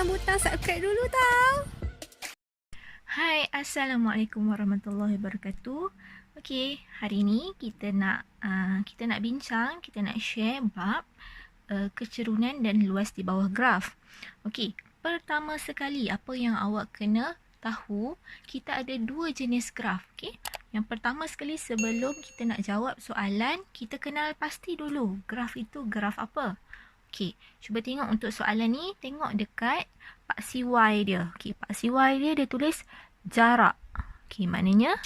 tekan butang subscribe dulu tau. Hai, Assalamualaikum warahmatullahi wabarakatuh. Okey, hari ni kita nak bincang, kita nak share bab kecerunan dan luas di bawah graf. Okey, pertama sekali apa yang awak kena tahu, kita ada dua jenis graf. Okey, yang pertama sekali sebelum kita nak jawab soalan, kita kenal pasti dulu graf itu graf apa. Okey, cuba tengok untuk soalan ni, tengok dekat paksi Y dia. Okey, paksi Y dia tulis jarak. Okey, maknanya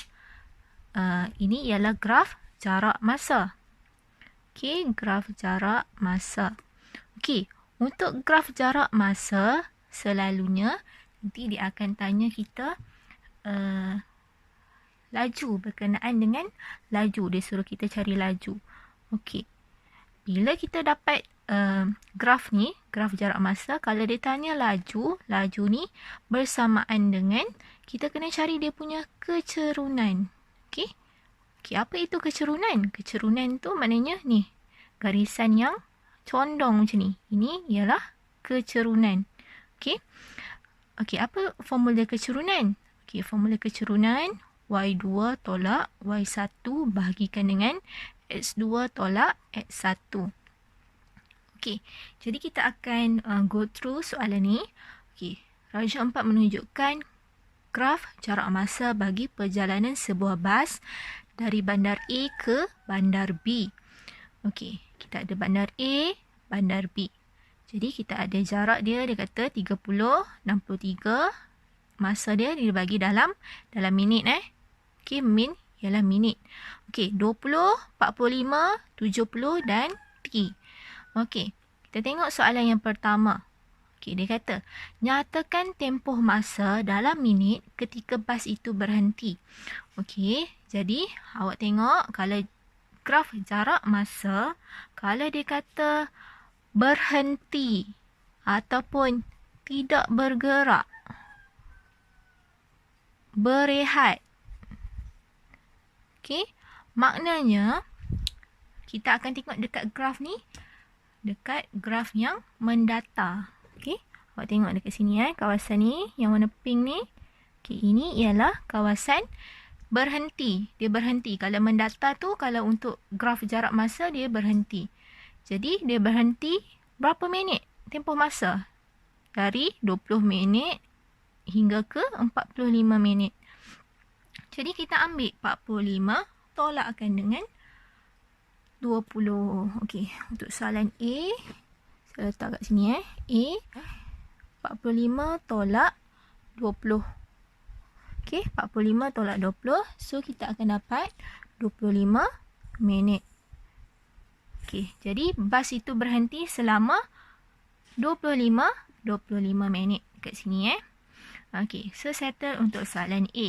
ini ialah graf jarak masa. Okey, graf jarak masa. Okey, untuk graf jarak masa, selalunya nanti dia akan tanya kita laju berkenaan dengan laju. Dia suruh kita cari laju. Okey, bila kita dapat graf ni, graf jarak masa, kalau dia tanya laju ni bersamaan dengan kita kena cari dia punya kecerunan. Okey. Okey, apa itu kecerunan? Kecerunan tu maknanya ni, garisan yang condong macam ni. Ini ialah kecerunan. Okey. Okey, apa formula kecerunan? Okey, formula kecerunan Y2 tolak Y1 bahagikan dengan X2 tolak X1. Okey, jadi kita akan go through soalan ni. Okey, rajah 4 menunjukkan graf jarak masa bagi perjalanan sebuah bas dari bandar A ke bandar B. Okey, kita ada bandar A, bandar B. Jadi kita ada jarak dia kata 30, 63. Masa dia dibagi dalam minit Okey, min ialah minit. Okey, 20, 45, 70 dan T. Okey, kita tengok soalan yang pertama. Okey, dia kata, nyatakan tempoh masa dalam minit ketika bas itu berhenti. Okey, jadi awak tengok kalau graf jarak masa, kalau dia kata berhenti ataupun tidak bergerak, berehat. Okey, maknanya kita akan tengok dekat graf ni, dekat graf yang mendatar. Okey, awak tengok dekat sini kawasan ni yang warna pink ni. Okey, ini ialah kawasan berhenti. Dia berhenti. Kalau mendatar tu, kalau untuk graf jarak masa dia berhenti. Jadi dia berhenti berapa minit tempoh masa? Dari 20 minit hingga ke 45 minit. Jadi kita ambil 45 tolakkan dengan 20. Okey, untuk soalan A, saya letak kat sini A, 45 tolak 20. Okey, 45 tolak 20. So, kita akan dapat 25 minit. Okey, jadi bas itu berhenti selama 25 minit kat sini Okey, so settle untuk soalan A.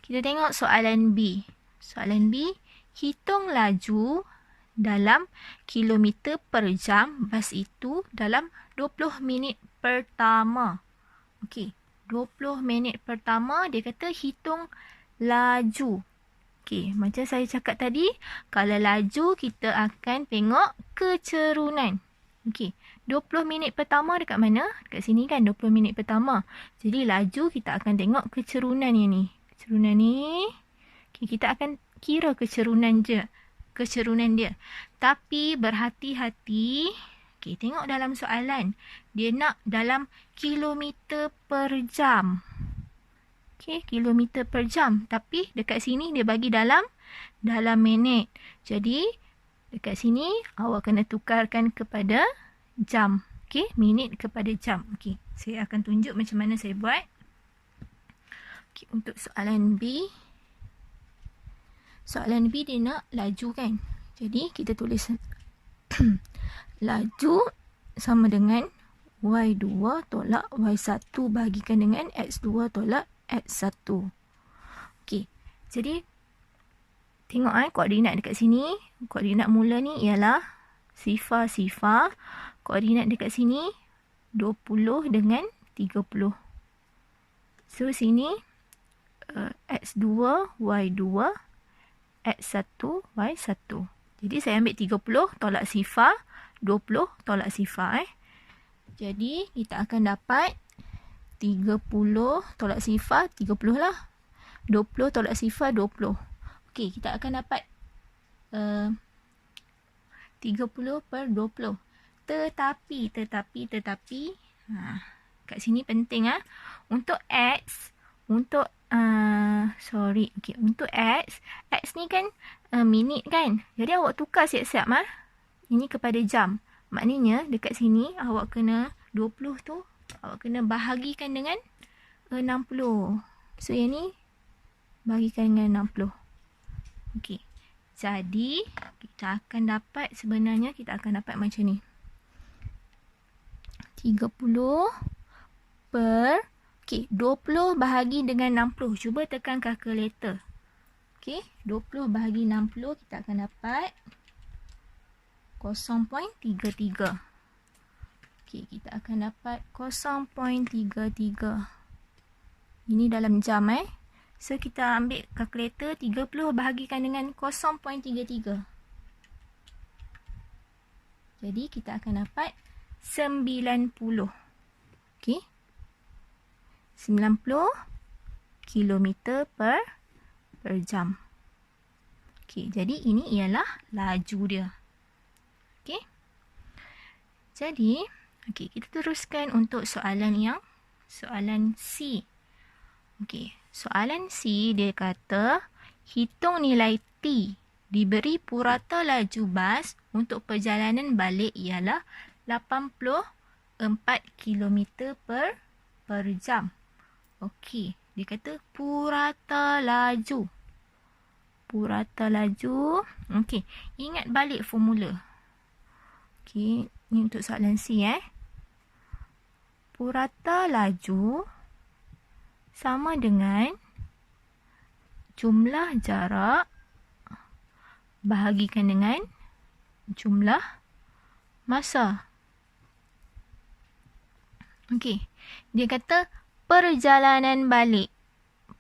Kita tengok soalan B. Soalan B, hitung laju dalam kilometer per jam bas itu dalam 20 minit pertama. Okey, 20 minit pertama dia kata hitung laju. Okey, macam saya cakap tadi, kalau laju kita akan tengok kecerunan. Okey, 20 minit pertama dekat mana? Dekat sini kan 20 minit pertama. Jadi laju kita akan tengok kecerunan yang ni. Kecerunan ni. Okey, kita akan kira kecerunan dia. Tapi berhati-hati. Okey, tengok dalam soalan. Dia nak dalam kilometer per jam. Okey, kilometer per jam. Tapi dekat sini dia bagi dalam minit. Jadi, dekat sini awak kena tukarkan kepada jam. Okey, minit kepada jam. Okey, saya akan tunjuk macam mana saya buat. Okey, untuk soalan B. Soalan B dia nak laju kan. Jadi kita tulis laju sama dengan Y2 tolak Y1 bahagikan dengan X2 tolak X1. Okey, jadi tengok koordinat dekat sini. Koordinat mula ni ialah sifar. Koordinat dekat sini 20 dengan 30. So sini X2 Y2 X1 Y1. Jadi saya ambil 30 tolak sifar, 20 tolak sifar. Jadi kita akan dapat 30 tolak sifar 30 lah. 20 tolak sifar 20. Okey, kita akan dapat 30 per 20. Tetapi kat sini penting untuk X, untuk untuk X ni kan minit kan. Jadi awak tukar siap-siap ini kepada jam. Maknanya dekat sini awak kena 20 tu awak kena bahagikan dengan 60. So yang ni bahagikan dengan 60. Okey. Jadi kita akan dapat macam ni. 30 per 20 bahagi dengan 60. Cuba tekan kalkulator. Okey, 20 bahagi 60 kita akan dapat 0.33. Okey, kita akan dapat 0.33. Ini dalam jam So kita ambil kalkulator, 30 bahagikan dengan 0.33. Jadi kita akan dapat 90. Okey. 90 kilometer per jam. Okey, jadi ini ialah laju dia. Okey. Jadi, kita teruskan untuk soalan C. Okey, soalan C dia kata hitung nilai T diberi purata laju bas untuk perjalanan balik ialah 84 km per jam. Okey, dia kata purata laju. Okey, ingat balik formula. Okey, ni untuk soalan C Purata laju sama dengan jumlah jarak bahagikan dengan jumlah masa. Okey, dia kata perjalanan balik.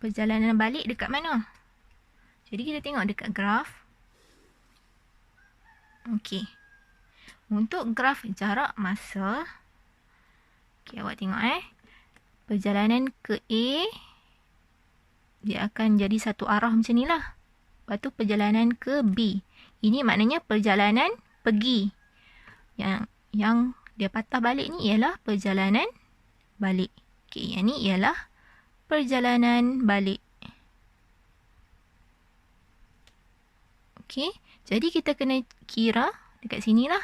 Perjalanan balik dekat mana? Jadi kita tengok dekat graf. Okey. Untuk graf jarak masa, awak tengok perjalanan ke A, dia akan jadi satu arah macam ni lah. Lepas tu perjalanan ke B. Ini maknanya perjalanan pergi. Yang dia patah balik ni ialah perjalanan balik. Okey, yang ni ialah perjalanan balik. Okey, jadi kita kena kira dekat sini lah.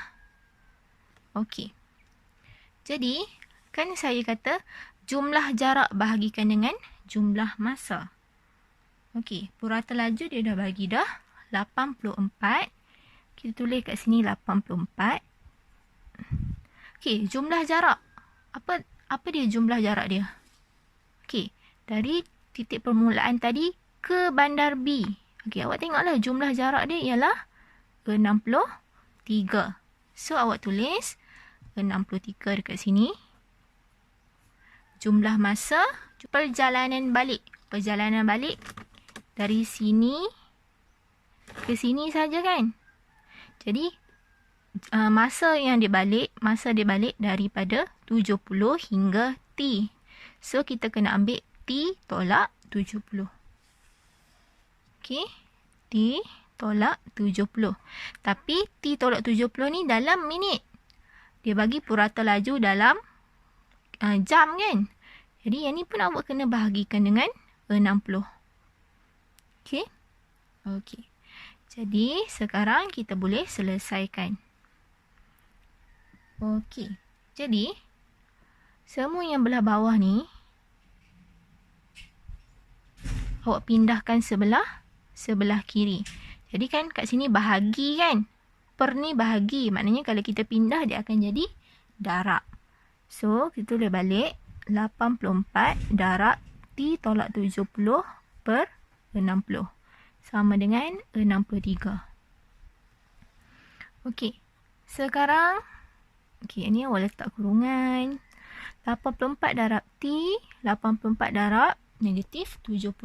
Okey. Jadi, kan saya kata jumlah jarak bahagikan dengan jumlah masa. Okey, purata laju dia dah bagi dah 84. Kita tulis kat sini 84. Okey, jumlah jarak. Apa dia jumlah jarak dia? Okey, dari titik permulaan tadi ke bandar B. Okey, awak tengoklah jumlah jarak dia ialah 63. So, awak tulis 63 dekat sini. Jumlah masa, perjalanan balik. Perjalanan balik dari sini ke sini saja kan? Jadi, masa dia balik daripada 70 hingga T. So, kita kena ambil T tolak 70. Okey, T tolak 70. Tapi T tolak 70 ni dalam minit. Dia bagi purata laju dalam jam kan. Jadi yang ni pun awak kena bahagikan dengan 60. Okey. Okey. Jadi sekarang kita boleh selesaikan. Okey. Jadi semua yang belah bawah ni awak pindahkan sebelah kiri. Jadi kan kat sini bahagi kan. Per ni bahagi. Maknanya kalau kita pindah dia akan jadi darab. So kita boleh balik 84 darab T tolak 70 per 60. Sama dengan 63. Okey. Sekarang ni awak letak kurungan. 84 darab T, 84 darab negatif 70.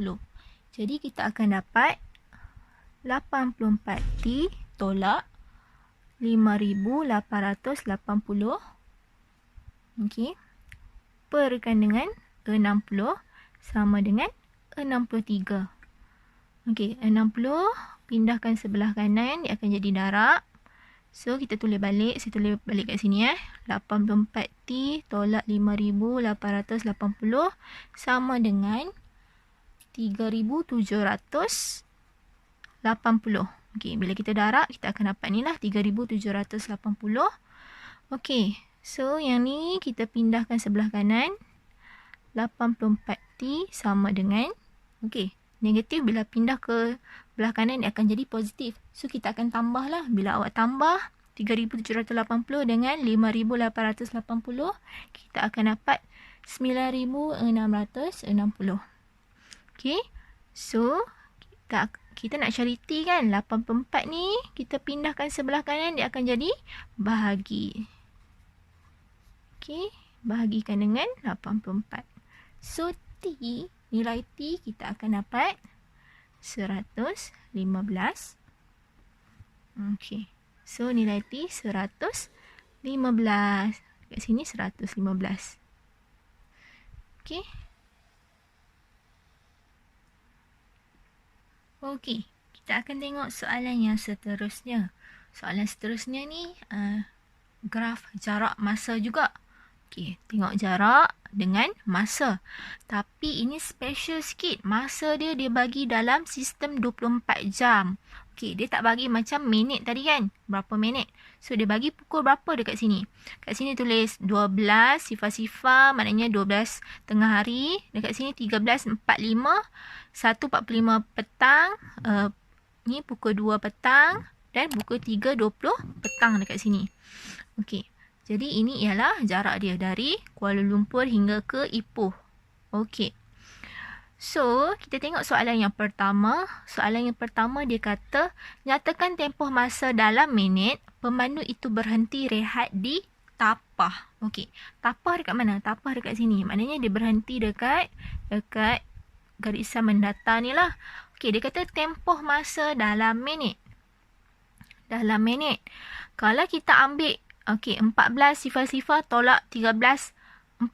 Jadi kita akan dapat 84T tolak 5,880. Okey. Perkan dengan 60 sama dengan 63. Okey, 60 pindahkan sebelah kanan, dia akan jadi darab. So, kita tulis balik. Saya tulis balik kat sini 84T tolak 5,880 sama dengan 3,780. Okey, bila kita darab, kita akan dapat ni lah 3,780. Okey, so yang ni kita pindahkan sebelah kanan. 84T sama dengan, okey, negatif bila pindah ke belah kanan dia akan jadi positif. So, kita akan tambah lah. Bila awak tambah 3,780 dengan 5,880, kita akan dapat 9,660. Okey, so kita nak cari T kan. 84 ni kita pindahkan sebelah kanan, dia akan jadi bahagi. Okey, bahagikan dengan 84. So, nilai T kita akan dapat 115. Okey, so nilai T 115. Kat sini 115. Okey. Okey, kita akan tengok soalan yang seterusnya. Soalan seterusnya ni graf jarak masa juga. Okey, tengok jarak dengan masa. Tapi ini special sikit. Masa dia bagi dalam sistem 24 jam. Okey, dia tak bagi macam minit tadi kan. Berapa minit. So, dia bagi pukul berapa dekat sini. Kat sini tulis 12, sifar-sifar, maknanya 12 tengah hari. Dekat sini 13.45, 1.45 petang. Ni pukul 2 petang. Dan pukul 3.20 petang dekat sini. Okey. Jadi, ini ialah jarak dia dari Kuala Lumpur hingga ke Ipoh. Okey. So, kita tengok soalan yang pertama. Soalan yang pertama dia kata, nyatakan tempoh masa dalam minit, pemandu itu berhenti rehat di tapah. Okey. Tapah dekat mana? Tapah dekat sini. Maknanya dia berhenti dekat garisan mendatar ni lah. Okey, dia kata tempoh masa dalam minit. Dalam minit. Kalau kita ambil 14 sifar-sifar tolak 13.45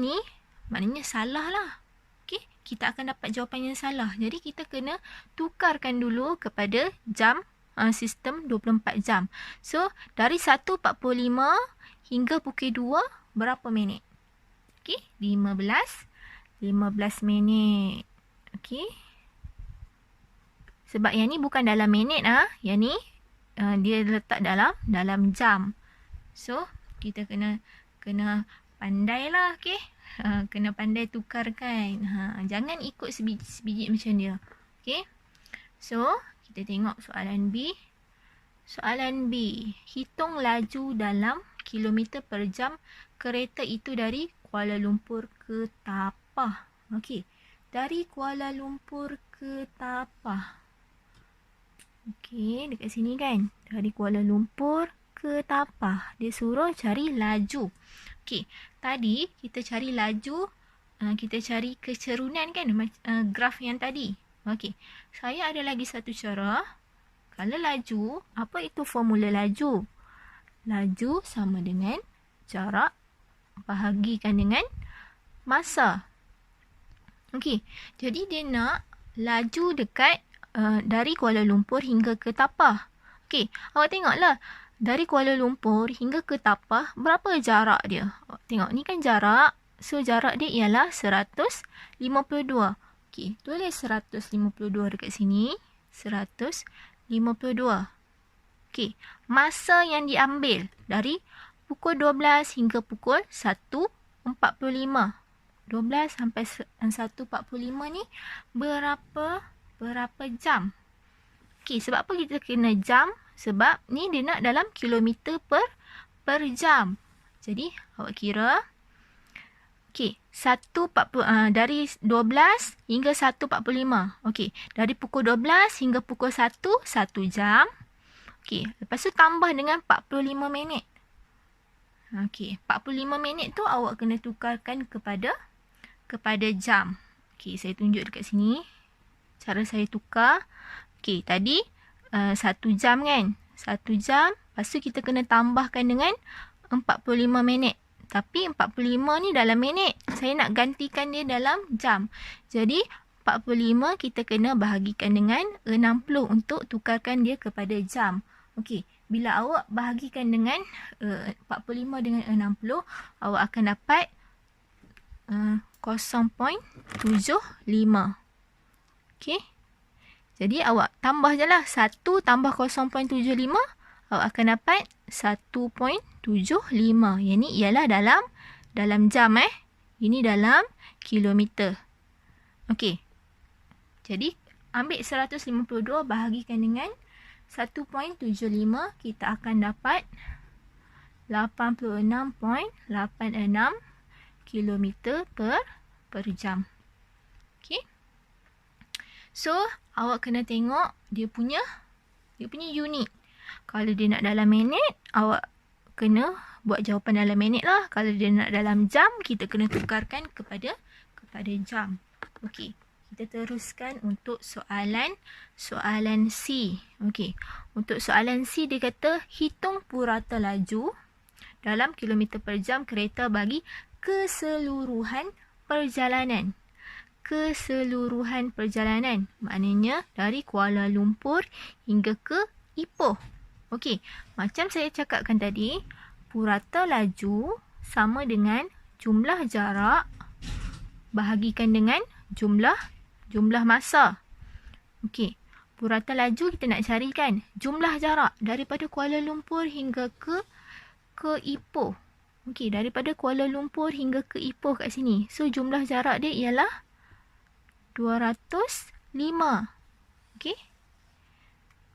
ni, maknanya salah lah. Okey, kita akan dapat jawapan yang salah. Jadi, kita kena tukarkan dulu kepada jam sistem 24 jam. So, dari 1.45 hingga pukul 2, berapa minit? Okey, 15 minit. Okey. Sebab yang ni bukan dalam minit. Yang ni dia letak dalam jam. So, kita kena pandai lah, okey. Kena pandai tukarkan. Jangan ikut sebiji macam dia. Okey. So, kita tengok soalan B. Soalan B. Hitung laju dalam kilometer per jam kereta itu dari Kuala Lumpur ke Tapah. Okey. Dari Kuala Lumpur ke Tapah. Okey, dekat sini kan. Dari Kuala Lumpur ke Tapah. Dia suruh cari laju. Okey, tadi kita cari laju, kita cari kecerunan kan, graf yang tadi. Okey, saya ada lagi satu cara. Kalau laju, apa itu formula laju? Laju sama dengan jarak bahagikan dengan masa. Okey, jadi dia nak laju dekat dari Kuala Lumpur hingga ke Tapah. Okey, awak tengoklah. Dari Kuala Lumpur hingga ke Tapah, berapa jarak dia? Tengok, ni kan jarak. So, jarak dia ialah 152. Okey, tulis 152 dekat sini. 152. Okey, masa yang diambil dari pukul 12 hingga pukul 1.45. 12 sampai 1.45 ni berapa jam? Okey, sebab apa kita kena jam? Sebab ni dia nak dalam kilometer per jam. Jadi, awak kira. Okey, dari 12 hingga 1.45. Okey, dari pukul 12 hingga pukul 1 jam. Okey, lepas tu tambah dengan 45 minit. Okey, 45 minit tu awak kena tukarkan kepada jam. Okey, saya tunjuk dekat sini. Cara saya tukar. Okey, tadi 1 jam kan. 1 jam. Lepas tu kita kena tambahkan dengan 45 minit. Tapi 45 ni dalam minit. Saya nak gantikan dia dalam jam. Jadi 45 kita kena bahagikan dengan 60 untuk tukarkan dia kepada jam. Okey, bila awak bahagikan dengan 45 dengan 60, awak akan dapat 0.75. Okey. Jadi awak tambah je lah. 1 tambah 0.75, awak akan dapat 1.75. Yang ni ialah dalam jam Ini dalam kilometer. Okey. Jadi ambil 152 bahagikan dengan 1.75, kita akan dapat 86.86 kilometer per jam. Okey. So, awak kena tengok dia punya unit. Kalau dia nak dalam minit, awak kena buat jawapan dalam minit lah. Kalau dia nak dalam jam, kita kena tukarkan kepada jam. Okey. Kita teruskan untuk soalan C. Okey. Untuk soalan C, dia kata hitung purata laju dalam kilometer per jam kereta bagi keseluruhan perjalanan. Keseluruhan perjalanan. Maknanya dari Kuala Lumpur hingga ke Ipoh. Okey, macam saya cakapkan tadi, purata laju sama dengan jumlah jarak bahagikan dengan jumlah masa. Okey, purata laju kita nak carikan jumlah jarak daripada Kuala Lumpur hingga ke Ipoh. Okey, daripada Kuala Lumpur hingga ke Ipoh kat sini. So, jumlah jarak dia ialah 205. Okey.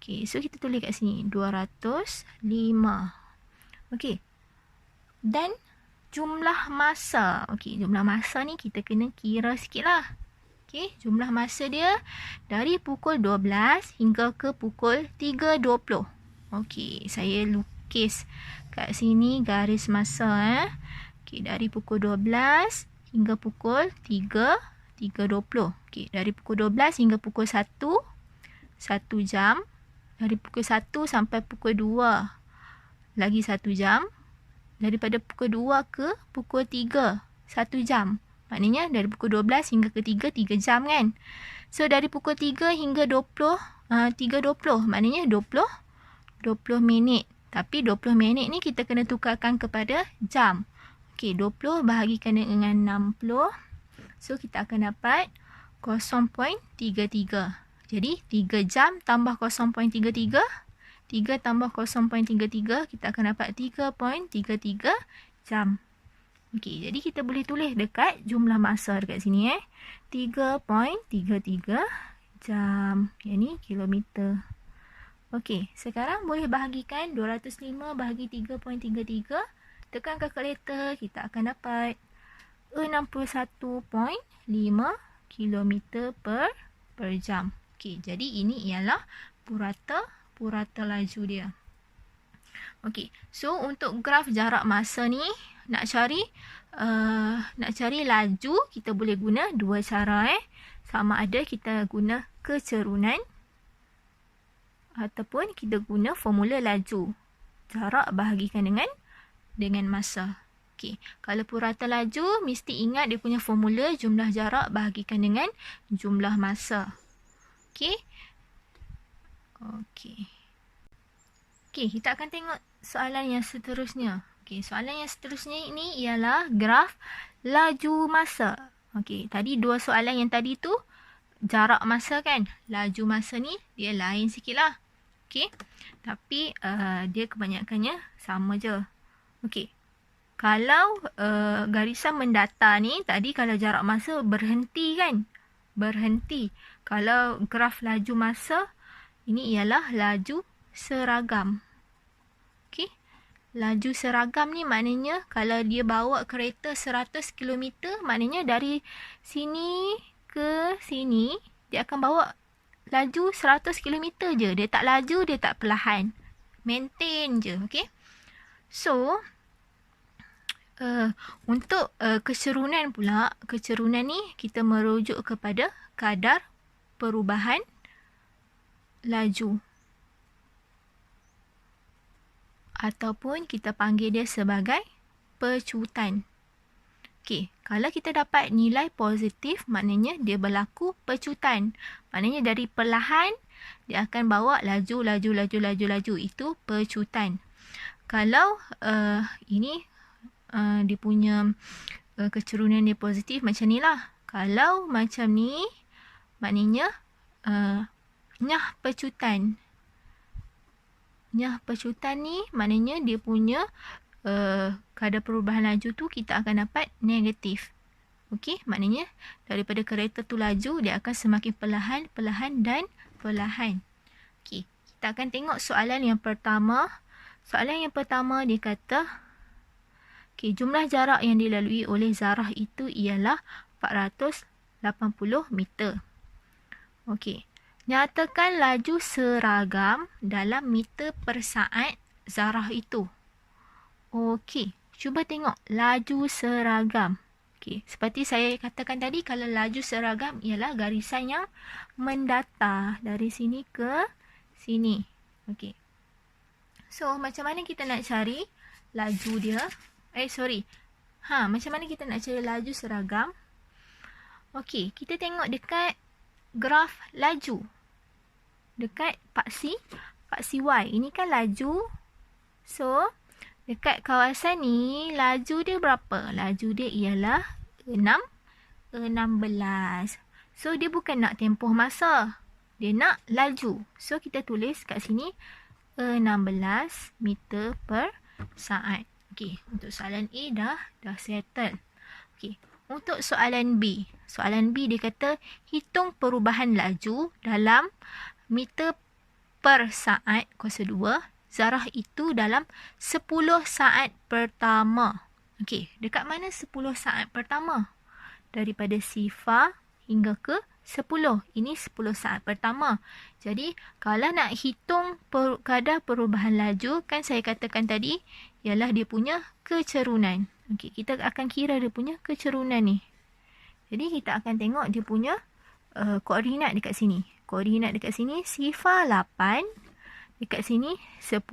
Okey, so kita tulis kat sini 205. Okey. Dan jumlah masa. Okey, jumlah masa ni kita kena kira sikit lah. Okey, jumlah masa dia dari pukul 12 hingga ke pukul 3.20. Okey, saya lukis kat sini garis masa. Okey, dari pukul 12 hingga pukul 3.20. Okey, dari pukul 12 hingga pukul 1 jam. Dari pukul 1 sampai pukul 2 lagi 1 jam. Daripada pukul 2 ke pukul 3 1 jam. Maknanya dari pukul 12 hingga ke 3 jam kan. So dari pukul 3 hingga 3.20 maknanya 20 minit. Tapi 20 minit ni kita kena tukarkan kepada jam. Okey, 20 bahagikan dengan 60. So kita akan dapat 0.33. Jadi 3 jam tambah 0.33. 3 tambah 0.33, kita akan dapat 3.33 jam. Okey, jadi kita boleh tulis dekat jumlah masa dekat sini 3.33 jam. Yang ni kilometer. Okey, sekarang boleh bahagikan 205 bahagi 3.33. Tekan kalkulator, kita akan dapat 61.5 kilometer per jam. Okey, jadi ini ialah purata laju dia. Okey, so untuk graf jarak masa ni nak cari laju, kita boleh guna dua cara Sama ada kita guna kecerunan ataupun kita guna formula laju. Jarak bahagikan dengan masa. Okey, kalau purata laju mesti ingat dia punya formula jumlah jarak bahagikan dengan jumlah masa. Okey. Okey, kita akan tengok soalan yang seterusnya. Okey, soalan yang seterusnya ini ialah graf laju masa. Okey, tadi dua soalan yang tadi tu jarak masa kan. Laju masa ni dia lain sikit lah. Okey, tapi dia kebanyakannya sama je. Okey, kalau garisan mendatar ni tadi kalau jarak masa berhenti kan. Berhenti. Kalau graf laju masa ini ialah laju seragam. Okey. Laju seragam ni maknanya kalau dia bawa kereta 100 km, maknanya dari sini ke sini dia akan bawa laju 100 km je. Dia tak laju, dia tak perlahan. Maintain je. Okey. So, untuk kecerunan pula, kecerunan ni kita merujuk kepada kadar perubahan laju. Ataupun kita panggil dia sebagai pecutan. Okey, kalau kita dapat nilai positif, maknanya dia berlaku pecutan. Maknanya dari perlahan, dia akan bawa laju. Itu pecutan. Kalau ini dia punya kecerunan dia positif macam ni lah. Kalau macam ni, maknanya nyah pecutan. Nyah pecutan ni maknanya dia punya kadar perubahan laju tu kita akan dapat negatif. Okey, maknanya daripada kereta tu laju, dia akan semakin perlahan dan okey, kita akan tengok soalan yang pertama. Soalan yang pertama dia kata, okey, jumlah jarak yang dilalui oleh Zarah itu ialah 480 meter. Okey, nyatakan laju seragam dalam meter per saat Zarah itu. Okey, cuba tengok laju seragam. Okey, seperti saya katakan tadi, kalau laju seragam ialah garisan yang mendatar dari sini ke sini. Okey. So, macam mana kita nak cari laju dia? Macam mana kita nak cari laju seragam? Okey, kita tengok dekat graf laju. Dekat paksi Y. Ini kan laju. So, dekat kawasan ni, laju dia berapa? Laju dia ialah 16. So, dia bukan nak tempoh masa. Dia nak laju. So, kita tulis kat sini 16 meter per saat. Okey, untuk soalan A dah settle. Okey, untuk soalan B. Soalan B dia kata, hitung perubahan laju dalam meter per saat kuasa 2 Zarah itu dalam 10 saat pertama. Okey, dekat mana 10 saat pertama? Daripada sifar hingga ke 10. Ini 10 saat pertama. Jadi, kalau nak hitung kadar perubahan laju, kan saya katakan tadi, ialah dia punya kecerunan. Okey, kita akan kira dia punya kecerunan ni. Jadi, kita akan tengok dia punya koordinat dekat sini. Koordinat dekat sini, sifar 8. Dekat sini 10,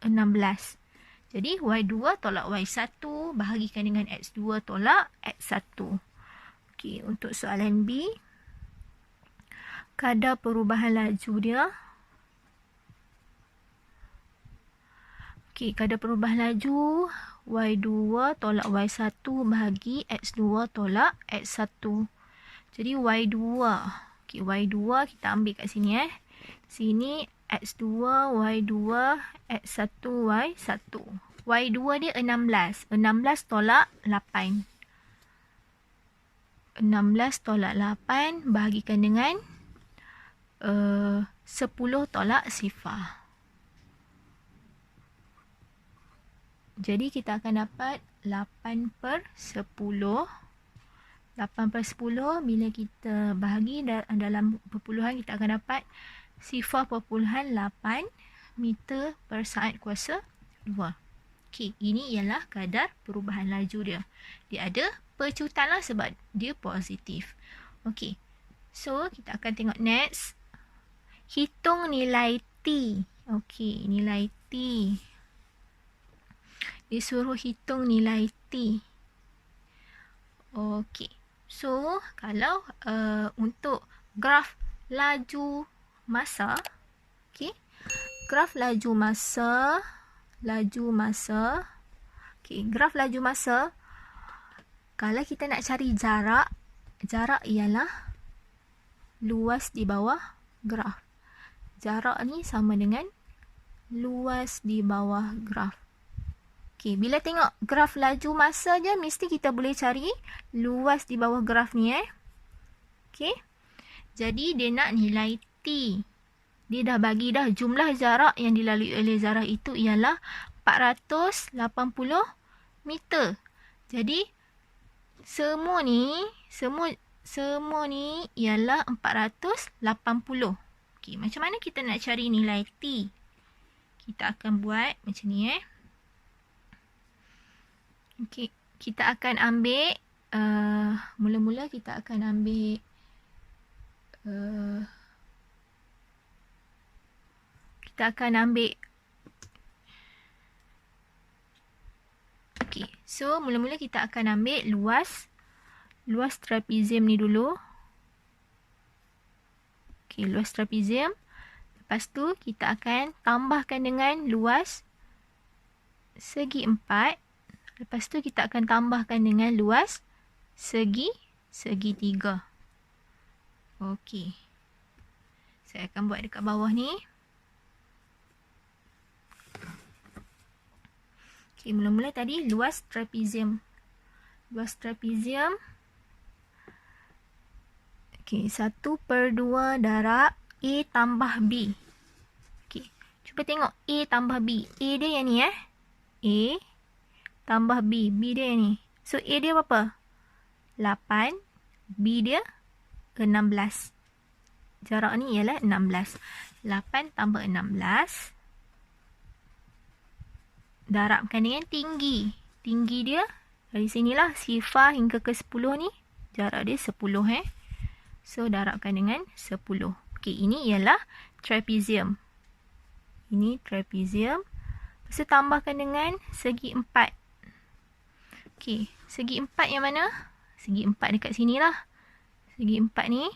16. Jadi Y2 tolak Y1 bahagikan dengan X2 tolak X1. Okey, untuk soalan B, kadar perubahan laju dia. Okey, kadar perubahan laju Y2 tolak Y1 bahagi X2 tolak X1. Jadi Y2. Okey, Y2 kita ambil kat sini Sini X2, Y2, X1, Y1. Y2 dia 16. 16 tolak 8. 16 tolak 8 bahagikan dengan 10 tolak sifar. Jadi kita akan dapat 8 per 10. 8 per 10 bila kita bahagi dalam perpuluhan, kita akan dapat 0.8 meter per saat kuasa 2. Okey, ini ialah kadar perubahan laju dia. Dia ada pecutan lah sebab dia positif. Okey, so kita akan tengok next. Hitung nilai T. Okey, nilai T. Disuruh hitung nilai T. Okey, so kalau untuk graf laju masa, okey, graf laju masa, okey, graf laju masa, kalau kita nak cari jarak ialah luas di bawah graf. Jarak ni sama dengan luas di bawah graf. Okey, bila tengok graf laju masa je, mesti kita boleh cari luas di bawah graf ni Okey, jadi dia nak nilai T. Dia dah bagi dah jumlah jarak yang dilalui oleh Zarah itu ialah 480 meter. Jadi semua ni ialah 480. Okey, macam mana kita nak cari nilai T? Kita akan buat macam ni Okey, kita akan ambil mula-mula kita akan ambil okey, So, mula-mula kita akan ambil luas trapezium ni dulu. Okey, luas trapezium. Lepas tu, kita akan tambahkan dengan luas segi 4. Lepas tu, kita akan tambahkan dengan luas segi 3. Okey. Saya akan buat dekat bawah ni. Okey, mula-mula tadi luas trapezium. Luas trapezium. Okey, 1/2 darab A tambah B. Okey, cuba tengok A tambah B. A dia yang ni A tambah B. B dia yang ni. So, A dia berapa? 8. B dia 16. Jarak ni ialah 16. 8 tambah 16. Darabkan dengan tinggi. Tinggi dia dari sinilah sifar hingga ke 10 ni. Jarak dia 10 So, darabkan dengan 10. Okey, ini ialah trapezium. Ini trapezium. Lepas tu tambahkan dengan segi 4. Okey, segi 4 yang mana? Segi 4 dekat sinilah. Segi 4 ni.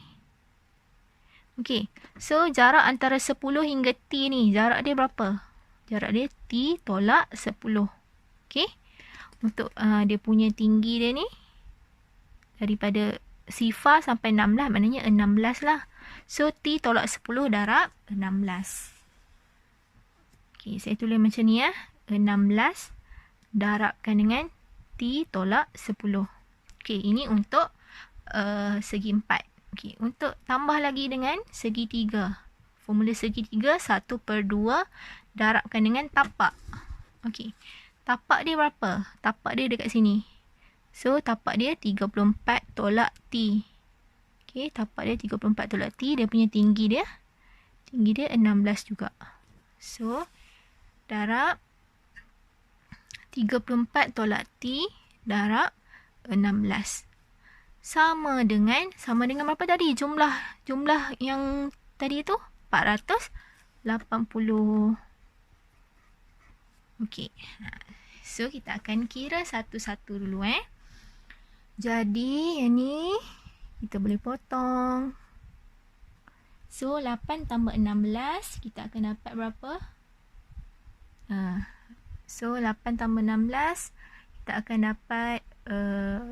Okey, so jarak antara 10 hingga T ni, jarak dia berapa? Jarak dia T tolak 10. Okey, untuk dia punya tinggi dia ni, daripada sifar sampai 16, maknanya 16 lah. So, T tolak 10 darab 16. Okey, saya tulis macam ni 16 darabkan dengan T tolak 10. Okey, ini untuk segi 4. Okey, untuk tambah lagi dengan segi 3. Formula segi 3, 1/2 darabkan dengan tapak. Okey, tapak dia berapa? Tapak dia dekat sini. So, tapak dia 34 tolak T. Okey, tapak dia 34 tolak T. Dia punya tinggi dia 16 juga. So, darab 34 tolak T darab 16. Sama dengan berapa tadi? Jumlah yang tadi tu 480. Okey. So, kita akan kira satu-satu dulu Jadi, yang ni kita boleh potong. So, 8 tambah 16, kita akan dapat berapa? So, 8 tambah 16, kita akan dapat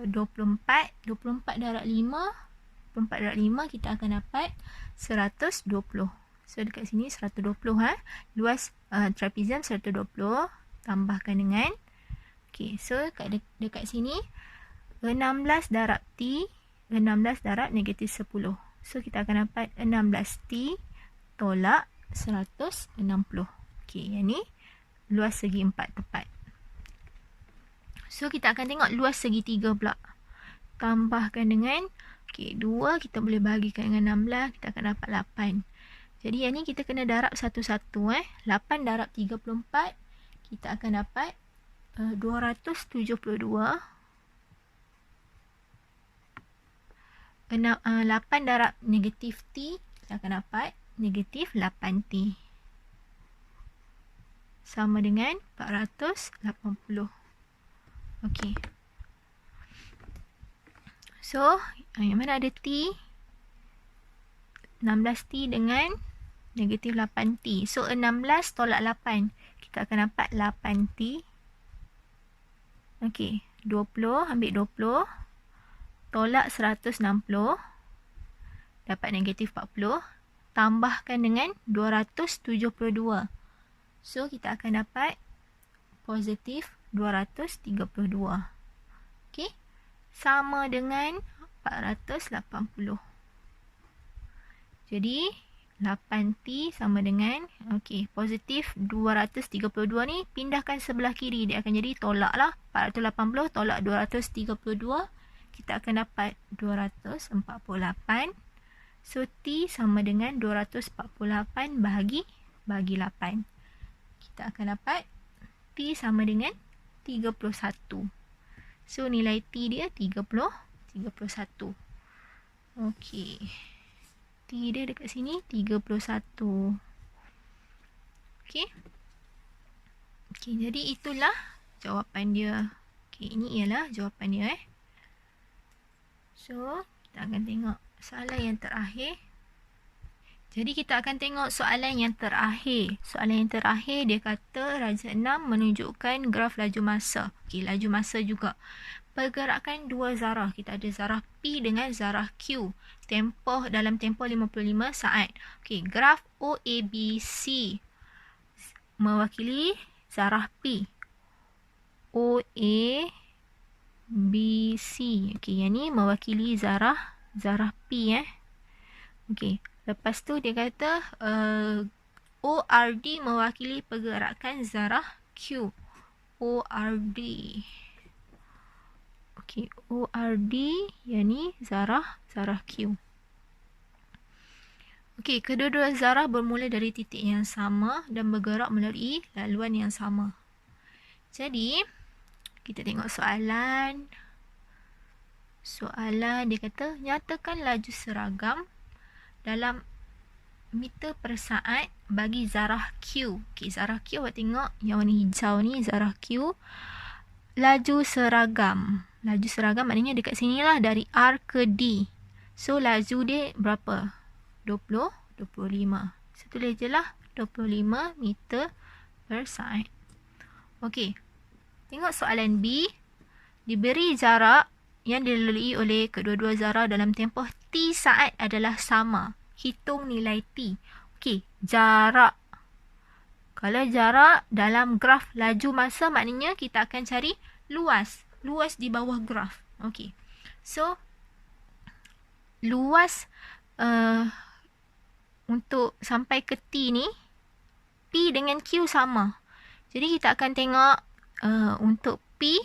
24. 24 darab 5. 24 darab 5, kita akan dapat 120. So, dekat sini 120. Luas trapezium 120. Tambahkan dengan. Okey, so dekat sini 16 darab T. 16 darab negatif 10. So, kita akan dapat 16T tolak 160. Okey, yang ni luas segi 4 tepat. So, kita akan tengok luas segi 3 pula. Tambahkan dengan, okey, 2 kita boleh bahagikan dengan 16. Kita akan dapat 8. Jadi, yang ni kita kena darab satu-satu. 8 darab 34. Kita akan dapat 272. 8 darab negatif T. Kita akan dapat negatif 8T. Sama dengan 480. Okey. So, yang mana ada T? 16T dengan negatif 8T. So, 16 tolak 8. Kita akan dapat 8T. Okey. 20, ambil 20. Tolak 160. Dapat negatif 40. Tambahkan dengan 272. So, kita akan dapat positif 232. Okey. Sama dengan 480. Jadi, 8T sama dengan, okey, positif 232 ni pindahkan sebelah kiri. Dia akan jadi tolak lah. 480 tolak 232. Kita akan dapat 248. So, T sama dengan 248 bahagi 8. Kita akan dapat T sama dengan 31. So, nilai T dia 31. Okey. T dia dekat sini 31. Okey. Okey, jadi itulah jawapan dia. Okey, ini ialah jawapan dia So, kita akan tengok soalan yang terakhir. Jadi kita akan tengok soalan yang terakhir. Soalan yang terakhir dia kata rajah 6 menunjukkan graf laju masa. Okey, laju masa juga. Pergerakan dua zarah. Kita ada zarah P dengan zarah Q. Dalam tempoh 55 saat. Okey, graf OABC mewakili zarah P. OABC. Okey, yang ni mewakili zarah P Okey. Lepas tu dia kata ORD mewakili pergerakan zarah Q. ORD. Okey, ORD yang ni zarah Q. Okey, kedua-dua zarah bermula dari titik yang sama dan bergerak melalui laluan yang sama. Jadi, kita tengok soalan. Soalan dia kata, nyatakan laju seragam dalam meter per saat bagi zarah Q. Okey, zarah Q awak tengok yang warna hijau ni zarah Q. Laju seragam. Laju seragam maknanya dekat sini lah dari R ke D. So laju dia berapa? 25. So tulis je lah 25 meter per saat. Okey. Tengok soalan B. Diberi jarak yang dilalui oleh kedua-dua zarah dalam tempoh T saat adalah sama. Hitung nilai T. Okey, jarak. Kalau jarak dalam graf laju masa maknanya kita akan cari luas. Luas di bawah graf. Okey. So, luas untuk sampai ke T ni, P dengan Q sama. Jadi kita akan tengok untuk P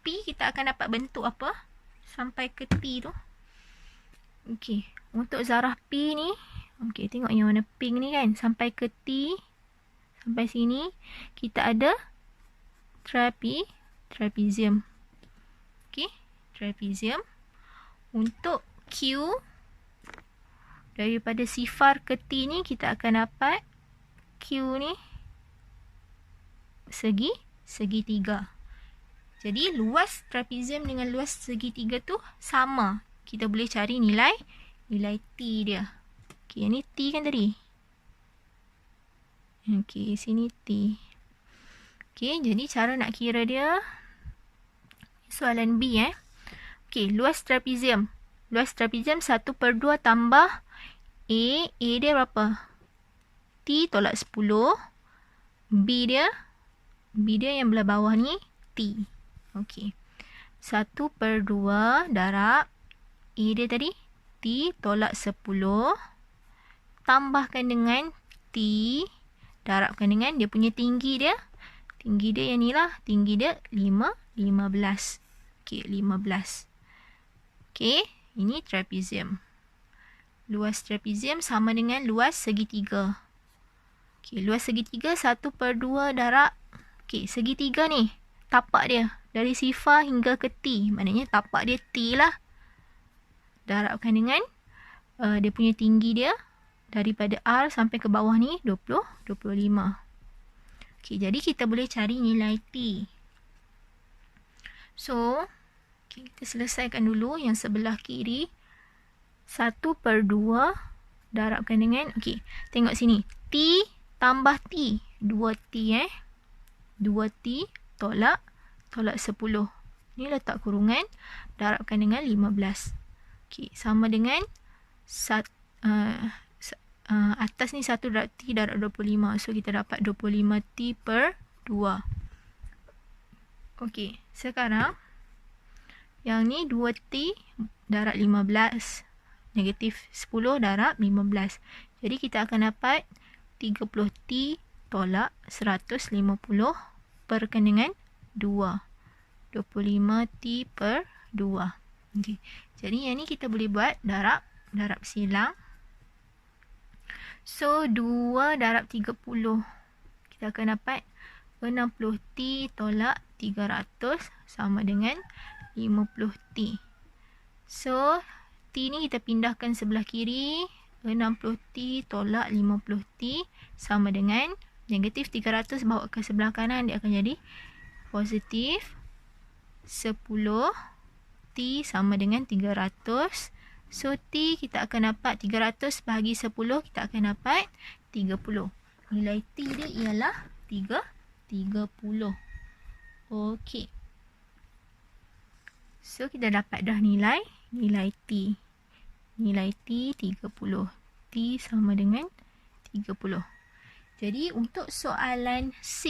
kita akan dapat bentuk apa sampai ke T tu. Okey, untuk zarah P ni, okey, tengok yang warna pink ni kan, sampai ke T, sampai sini, kita ada trapezium. Okey, trapezium. Untuk Q, daripada sifar ke T ni, kita akan dapat Q ni segitiga. Jadi, luas trapezium dengan luas segitiga tu sama. Kita boleh cari nilai T dia. Okey, yang ni T kan tadi? Okey, sini T. Okey, jadi cara nak kira dia. Soalan B Okey, luas trapezium. Luas trapezium 1/2 tambah A. A dia berapa? T tolak 10. B dia yang belah bawah ni T. Okey. 1/2 darab A dia tadi T tolak 10 tambahkan dengan T darabkan dengan dia punya tinggi dia. Tinggi dia yang ni lah. Tinggi dia 15. Okey, 15. Okey, ini trapezium. Luas trapezium sama dengan luas segitiga. Okey, luas segitiga 1/2 darab. Okey, segitiga ni tapak dia dari sifar hingga ke T. Maknanya tapak dia T lah. Darabkan dengan dia punya tinggi dia daripada R sampai ke bawah ni 25. Okey, jadi kita boleh cari nilai T. So, okay, kita selesaikan dulu yang sebelah kiri. 1/2 darabkan dengan, okey, tengok sini. T tambah T. 2T 2T tolak 10. Ni letak kurungan. Darabkan dengan 15. Okey, sama dengan atas ni 1 darab T darab 25. So, kita dapat 25T per 2. Okey, sekarang yang ni 2T darab 15. Negatif 10 darab 15. Jadi, kita akan dapat 30T tolak 150 perkan dengan 2. 25T per 2. Okey. Jadi, yang ni kita boleh buat darab silang. So, 2 darab 30. Kita akan dapat 60T tolak 300 sama dengan 50T. So, T ni kita pindahkan sebelah kiri. 60T tolak 50T sama dengan negatif 300 bawa ke sebelah kanan. Dia akan jadi positif 10. T sama dengan 300. So, T kita akan dapat 300 bahagi 10, kita akan dapat 30. Nilai T dia ialah 30. Okey. So, kita dapat dah nilai T. Nilai T 30. T sama dengan 30. Jadi, untuk soalan C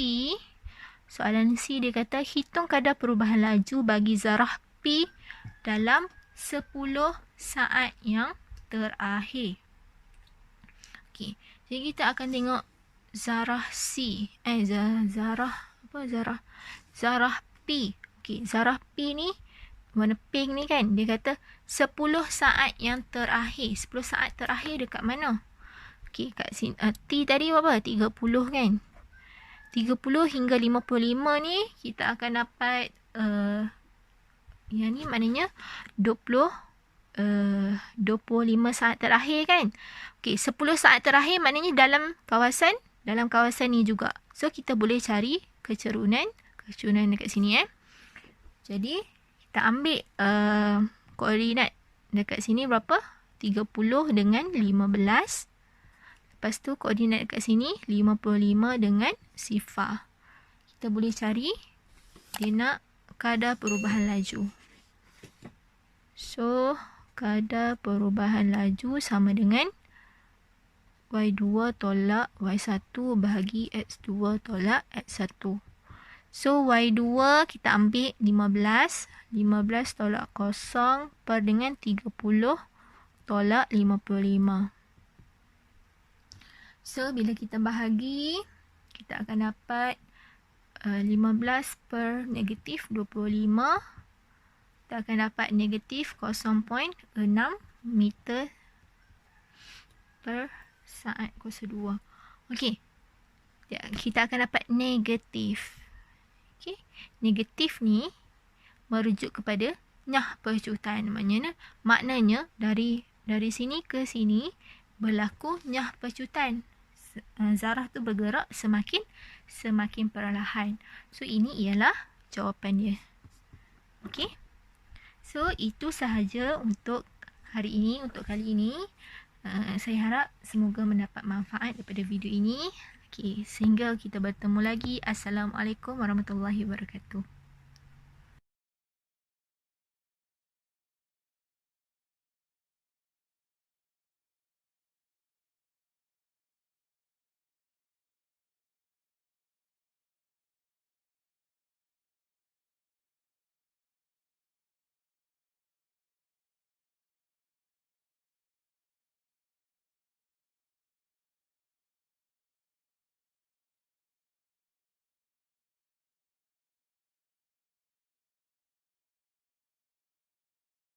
dia kata hitung kadar perubahan laju bagi zarah P dalam 10 saat yang terakhir. Okey, jadi kita akan tengok zarah C. Zarah P. Okey, zarah P ni warna pink ni kan, dia kata 10 saat yang terakhir. 10 saat terakhir dekat mana? Okey, kat sini T tadi berapa? 30 kan? 30 hingga 55 ni kita akan dapat yang ni maknanya 25 saat terakhir kan. Okey, 10 saat terakhir maknanya dalam kawasan ni juga. So kita boleh cari kecurunan dekat sini Jadi kita ambil koordinat dekat sini berapa? 30 dengan 15. Lepas tu koordinat dekat sini 55 dengan sifar. Kita boleh cari dia nak kadar perubahan laju. So, kadar perubahan laju sama dengan Y2 tolak Y1 bahagi X2 tolak X1. So, Y2 kita ambil 15. 15 tolak 0 per dengan 30 tolak 55. So, bila kita bahagi, kita akan dapat 15 per negatif 25. Kita akan dapat negatif 0.6 meter per saat kuasa 2. Okey. Kita akan dapat negatif. Okey. Negatif ni merujuk kepada nyah percutan. Maknanya dari sini ke sini berlaku nyah percutan. Zarah tu bergerak semakin perlahan. So, ini ialah jawapan dia. Okey. So, itu sahaja untuk hari ini, untuk kali ini. Saya harap semoga mendapat manfaat daripada video ini. Okey, sehingga kita bertemu lagi. Assalamualaikum warahmatullahi wabarakatuh.